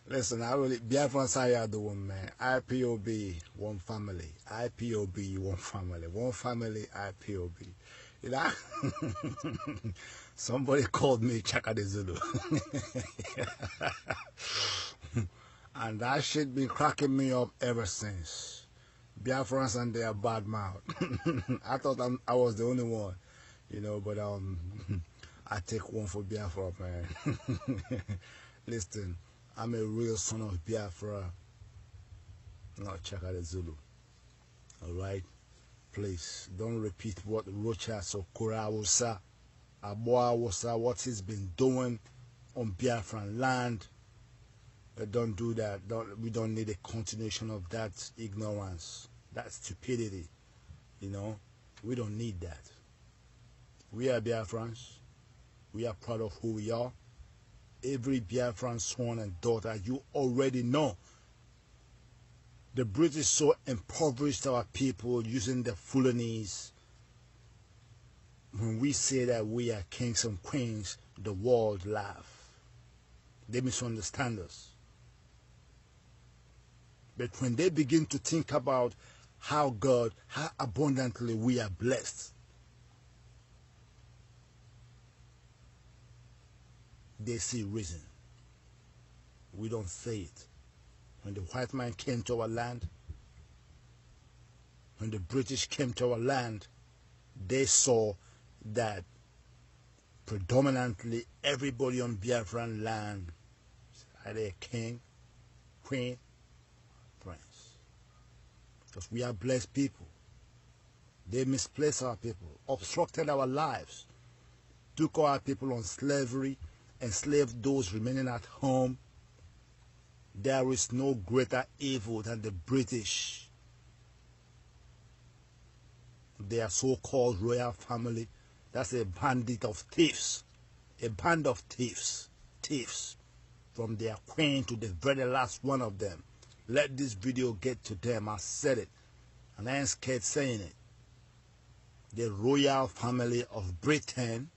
Listen, I really, Biafrans, how y'all doing, man? IPOB, one family. IPOB, one family. One family, IPOB. You know, somebody called me Chaka the Zulu. And that shit been cracking me up ever since. Biafrans and their bad mouth. I thought I was the only one, you know, but I take one for Biafra, man. Listen, I'm a real son of Biafra, not Chaka the Zulu. Alright? Please, don't repeat what Rochas or Korawusa, Aboawusa, what he's been doing on Biafran land. Don't do that. We don't need a continuation of that ignorance, that stupidity. You know, we don't need that. We are Biafrans. We are proud of who we are. Every Biafran son and daughter, you already know. The British so impoverished our people using the Fulanese. When we say that we are kings and queens, the world laugh. They misunderstand us. But when they begin to think about how abundantly we are blessed, they see reason. We don't say it. When the white man came to our land, when the British came to our land, they saw that predominantly everybody on Biafran land is either a king, queen, prince. Because we are blessed people. They misplaced our people, obstructed our lives, took our people on slavery, enslaved those remaining at home. There is no greater evil than the British. Their so-called royal family, that's a bandit of thieves. A band of thieves. Thieves. From their queen to the very last one of them. Let this video get to them. I said it. And I ain't scared saying it. The royal family of Britain,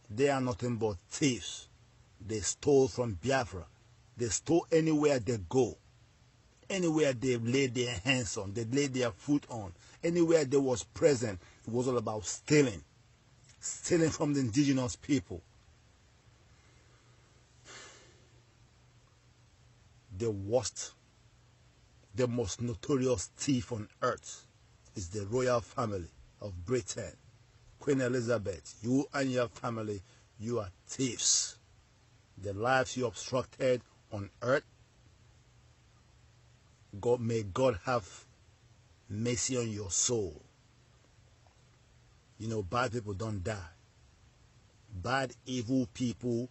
they are nothing but thieves. They stole from Biafra. They stole anywhere they go. Anywhere they laid their hands on, they laid their foot on. Anywhere they was present, it was all about stealing. Stealing from the indigenous people. The worst, the most notorious thief on earth is the royal family of Britain. Queen Elizabeth, you and your family, you are thieves. The lives you obstructed on earth, may God have mercy on your soul. You know, bad people don't die. Bad, evil people,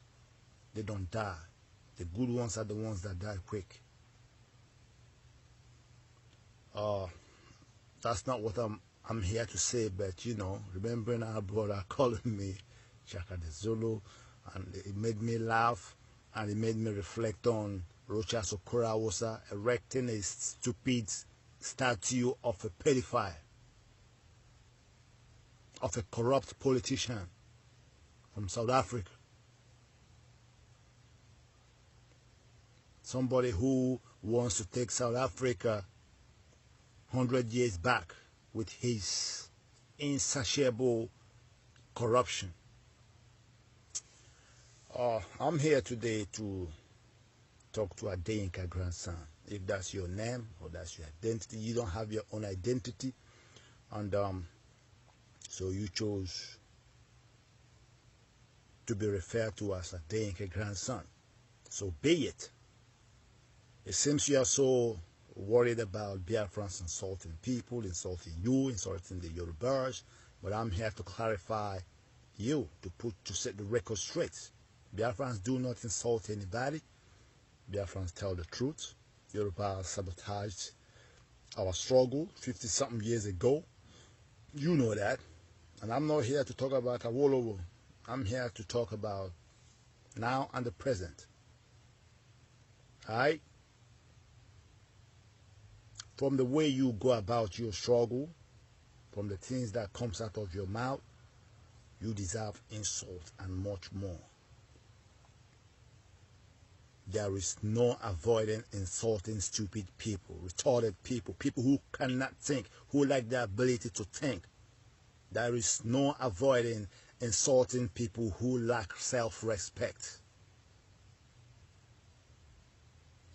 they don't die. The good ones are the ones that die quick. That's not what I'm here to say, but you know, remembering our brother calling me Chaka the Zulu, and it made me laugh, and it made me reflect on Rochas Okorawosa erecting a stupid statue of a pedophile, of a corrupt politician from South Africa. Somebody who wants to take South Africa 100 years back with his insatiable corruption. I'm here today to talk to Adeyinka grandson. If that's your name or that's your identity, you don't have your own identity, and so you chose to be referred to as Adeyinka grandson. So be it. It seems you are so worried about Biafrans insulting people, insulting you, insulting the Yorubas, but I'm here to clarify you, to set the record straight. Biafrans do not insult anybody. Biafrans tell the truth. Yoruba sabotaged our struggle 50-something years ago. You know that. And I'm not here to talk about Awolowo. I'm here to talk about now and the present. Alright? From the way you go about your struggle, from the things that comes out of your mouth, you deserve insult and much more. There is no avoiding insulting stupid people, retarded people, people who cannot think, who lack the ability to think. There is no avoiding insulting people who lack self-respect.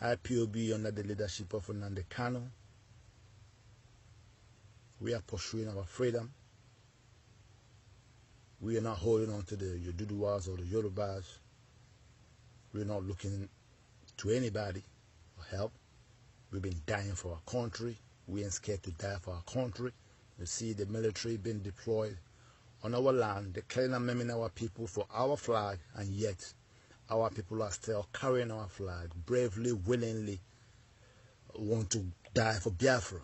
IPOB, under the leadership of Nnamdi Kanu, we are pursuing our freedom. We are not holding on to the Yoduduwas or the Yorubas. We're not looking to anybody for help. We've been dying for our country. We ain't scared to die for our country. You see the military being deployed on our land, declaring and naming our people for our flag, and yet our people are still carrying our flag, bravely, willingly want to die for Biafra.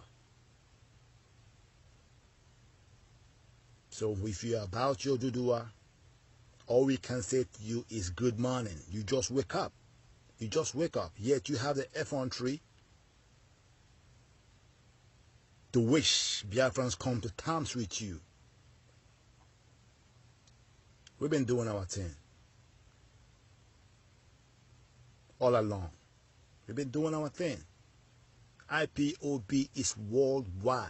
So if you're about your Dudua, all we can say to you is good morning. You just wake up. You just wake up. Yet you have the effrontery to wish Biafrans come to terms with you. We've been doing our thing all along. We've been doing our thing. IPOB is worldwide,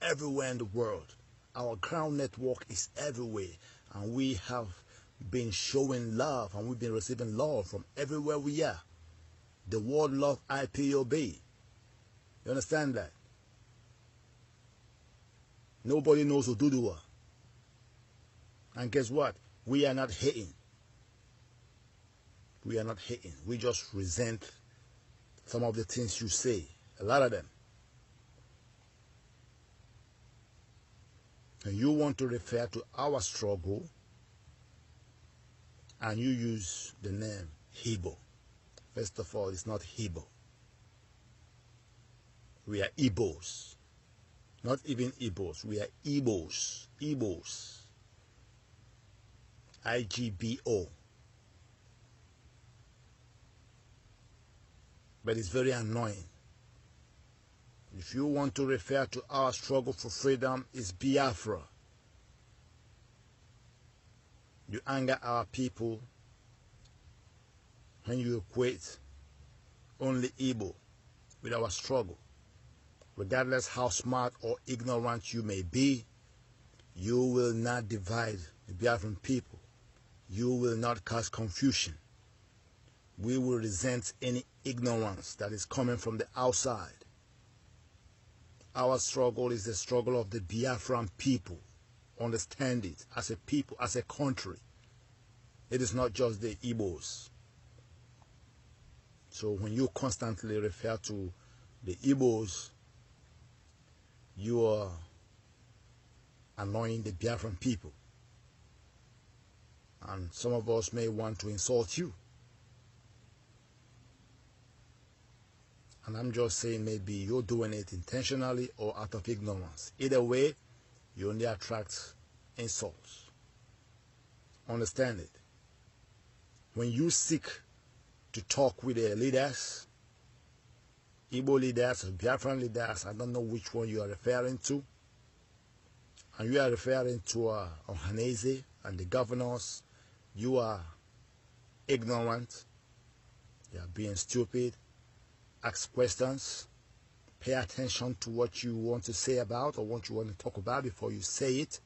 everywhere in the world. Our ground network is everywhere, and we have been showing love, and we've been receiving love from everywhere we are. The world loves IPOB. You understand that? Nobody knows Oduduwa. And guess what? We are not hating. We are not hating. We just resent some of the things you say. A lot of them. And you want to refer to our struggle, and you use the name Igbo. First of all, it's not Igbo. We are Igbos. Not even Igbos. We are Igbos. Igbos. IGBO. But it's very annoying. If you want to refer to our struggle for freedom, it's Biafra. You anger our people when you equate only Igbo with our struggle. Regardless how smart or ignorant you may be, you will not divide the Biafran people. You will not cause confusion. We will resent any ignorance that is coming from the outside. Our struggle is the struggle of the Biafran people. Understand it as a people, as a country. It is not just the Igbos. So when you constantly refer to the Igbos, you are annoying the Biafran people. And some of us may want to insult you. And I'm just saying maybe you're doing it intentionally or out of ignorance. Either way, you only attract insults. Understand it. When you seek to talk with the leaders, Igbo leaders or Biafran leaders, I don't know which one you are referring to, and you are referring to Ohaneze and the governors, you are ignorant, you are being stupid. Ask questions, pay attention to what you want to say about or what you want to talk about before you say it.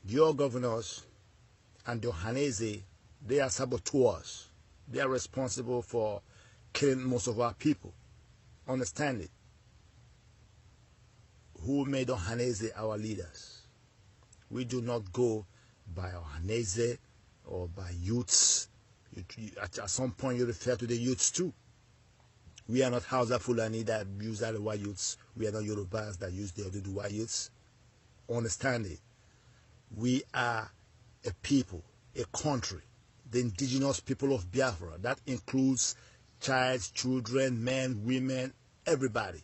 Your governors and the Ohaneze, they are saboteurs. They are responsible for killing most of our people. Understand it. Who made Ohaneze our leaders? We do not go by Ohaneze or by youths. At some point you refer to the youths too. We are not Hausa Fulani that use Arewa youths. We are not Yorubas that use the Oduduwa youths. Understand it. We are a people, a country, the indigenous people of Biafra. That includes child, children, men, women, everybody.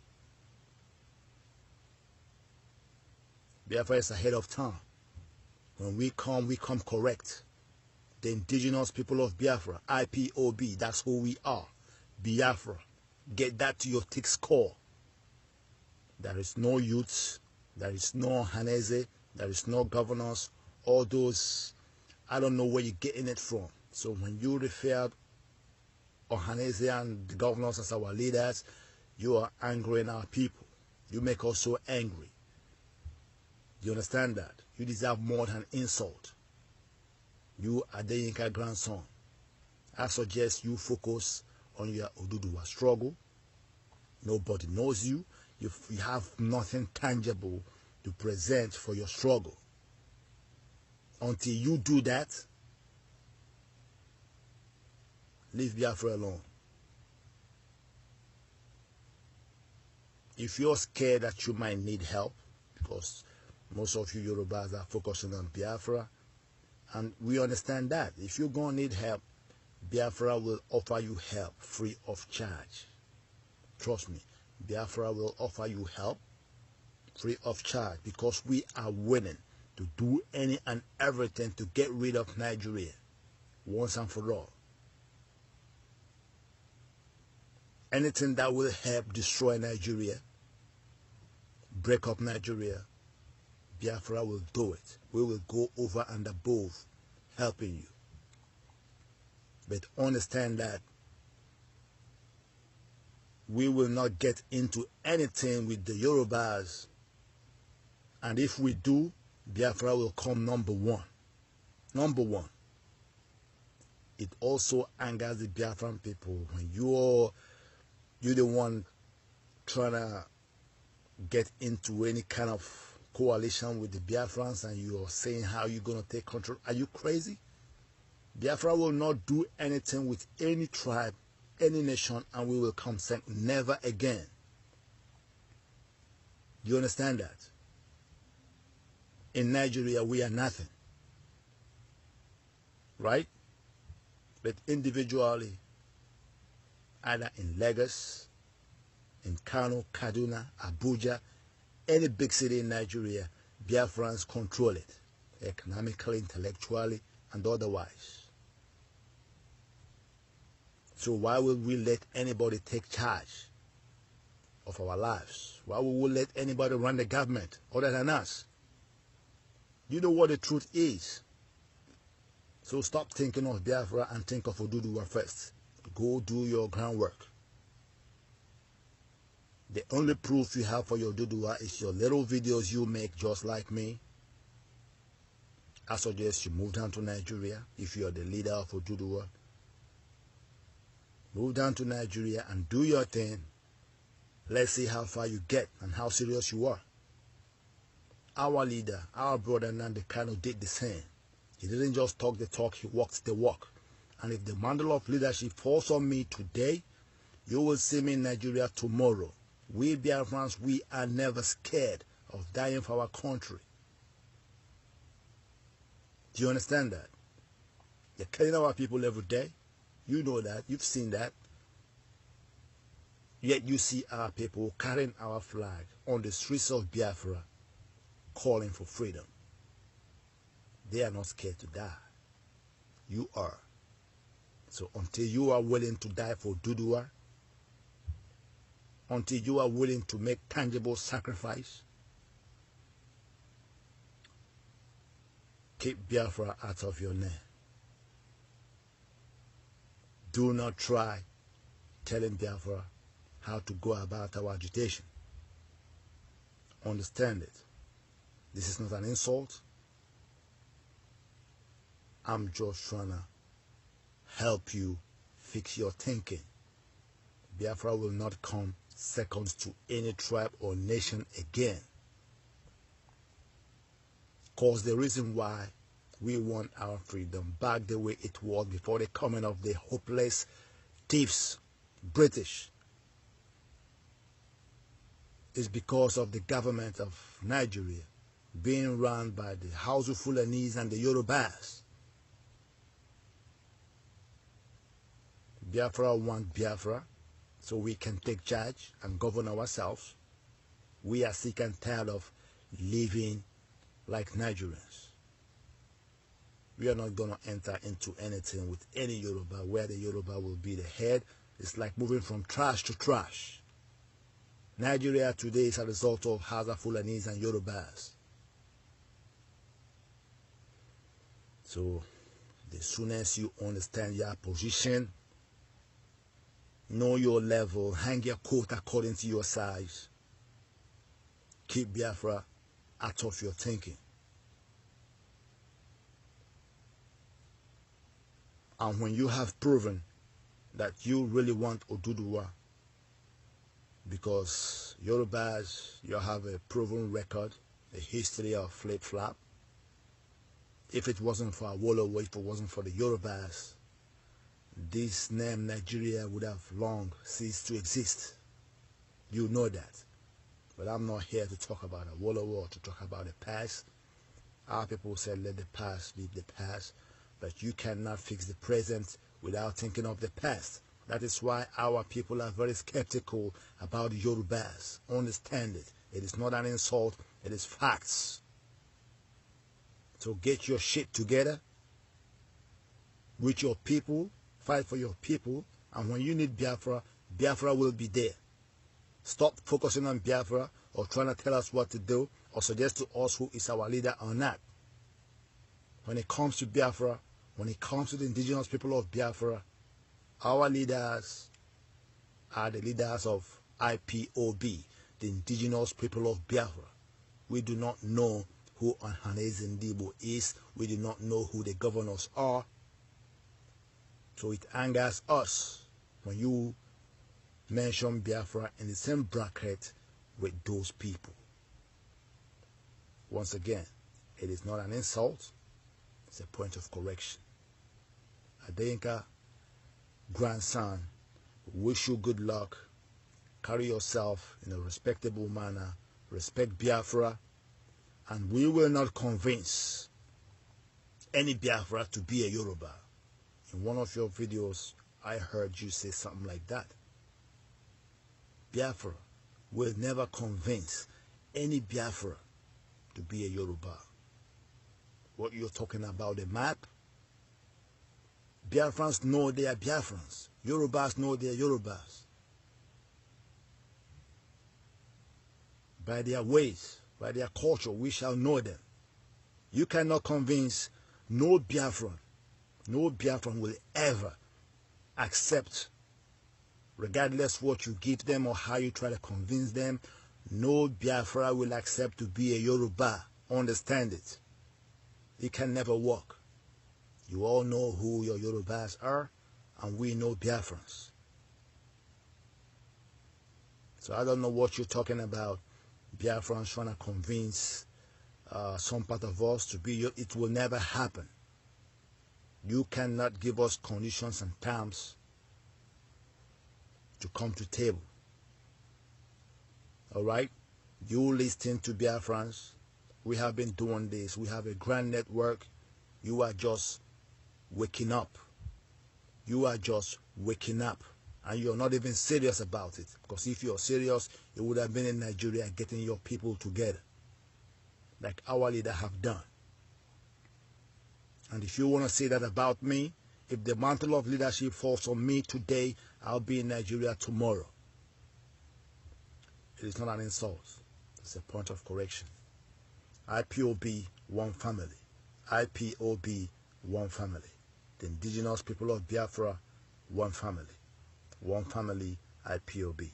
Biafra is ahead of time. When we come correct. The indigenous people of Biafra, IPOB, that's who we are. Biafra. Get that to your thick skull. There is no youths, there is no Haneze, there is no governors, all those, I don't know where you're getting it from. So when you refer Ohanese and the governors as our leaders, you are angering our people. You make us so angry. Do you understand that? You deserve more than insult. You are the Inca grandson. I suggest you focus on your Oduduwa struggle. Nobody knows you. You have nothing tangible to present for your struggle. Until you do that, leave Biafra alone. If you're scared that you might need help, because most of you Yorubas are focusing on Biafra, and we understand that. If you're going to need help, Biafra will offer you help free of charge. Trust me, Biafra will offer you help free of charge, because we are willing to do any and everything to get rid of Nigeria once and for all. Anything that will help destroy Nigeria, break up Nigeria, Biafra will do it. We will go over and above helping you. But understand that we will not get into anything with the Yorubas. And if we do, Biafra will come number one. Number one. It also angers the Biafran people when you're the one trying to get into any kind of coalition with the Biafrans, and you're saying how you're going to take control. Are you crazy? Biafra will not do anything with any tribe, any nation, and we will come second. Never again. Do you understand that? In Nigeria, we are nothing. Right? But individually, either in Lagos, in Kano, Kaduna, Abuja, any big city in Nigeria, Biafrans control it, economically, intellectually, and otherwise. So why would we let anybody take charge of our lives? Why would we let anybody run the government other than us? You know what the truth is. So stop thinking of Biafra and think of Oduduwa first. Go do your groundwork. The only proof you have for your Oduduwa is your little videos you make just like me. I suggest you move down to Nigeria if you are the leader of Oduduwa. Move down to Nigeria and do your thing. Let's see how far you get and how serious you are. Our leader, our brother Nnamdi Kanu did the same. He didn't just talk the talk, he walked the walk. And if the mantle of leadership falls on me today, you will see me in Nigeria tomorrow. We Biafrans, we are never scared of dying for our country. Do you understand that? They're killing our people every day. You know that. You've seen that. Yet you see our people carrying our flag on the streets of Biafra, calling for freedom. They are not scared to die. You are. So until you are willing to die for Oduduwa, until you are willing to make tangible sacrifice, keep Biafra out of your name. Do not try telling Biafra how to go about our agitation. Understand it. This is not an insult. I'm just trying to help you fix your thinking. Biafra will not come second to any tribe or nation again. Because the reason why we want our freedom back the way it was before the coming of the hopeless thieves, British, is because of the government of Nigeria being run by the Hausa Fulanese and the Yorubas. Biafra want Biafra so we can take charge and govern ourselves. We are sick and tired of living like Nigerians. We are not going to enter into anything with any Yoruba where the Yoruba will be the head. It's like moving from trash to trash. Nigeria today is a result of Hausa Fulanese and Yorubas. So The soonest you understand your position, know your level, hang your coat according to your size, keep Biafra out of your thinking. And when you have proven that you really want Oduduwa, because Yorubas, you have a proven record, a history of flip-flop. If it wasn't for Awolowo, if it wasn't for the Yorubas, this name Nigeria would have long ceased to exist. You know that. But I'm not here to talk about Awolowo or to talk about the past. Our people said, let the past be the past. But you cannot fix the present without thinking of the past. That is why our people are very skeptical about the Yorubas. Understand it. It is not an insult. It is facts. So get your shit together with your people. Fight for your people. And when you need Biafra, Biafra will be there. Stop focusing on Biafra or trying to tell us what to do or suggest to us who is our leader or not. When it comes to Biafra, when it comes to the indigenous people of Biafra, our leaders are the leaders of IPOB, the indigenous people of Biafra. We do not know who Ohaneze Ndigbo is. We do not know who the governors are. So it angers us when you mention Biafra in the same bracket with those people. Once again, it is not an insult. It's a point of correction. Adeyinka, grandson, wish you good luck. Carry yourself in a respectable manner. Respect Biafra. And we will not convince any Biafra to be a Yoruba. In one of your videos, I heard you say something like that. Biafra will never convince any Biafra to be a Yoruba. What you're talking about, the map? Biafrans know they are Biafrans. Yorubas know they are Yorubas. By their ways, by their culture, we shall know them. You cannot convince no Biafran will ever accept, regardless what you give them or how you try to convince them, no Biafra will accept to be a Yoruba. Understand it. It can never work. You all know who your Yorubas are, and we know Biafrans. So I don't know what you're talking about. Biafrans trying to convince some part of us to be. It will never happen. You cannot give us conditions and terms to come to table. All right? You listen to Biafrans. We have been doing this. We have a grand network. You are just waking up. You are just waking up. And you're not even serious about it. Because if you're serious, you would have been in Nigeria getting your people together. Like our leader have done. And if you want to say that about me, if the mantle of leadership falls on me today, I'll be in Nigeria tomorrow. It is not an insult. It's a point of correction. IPOB, one family. IPOB, one family. The indigenous people of Biafra, one family. One family, IPOB.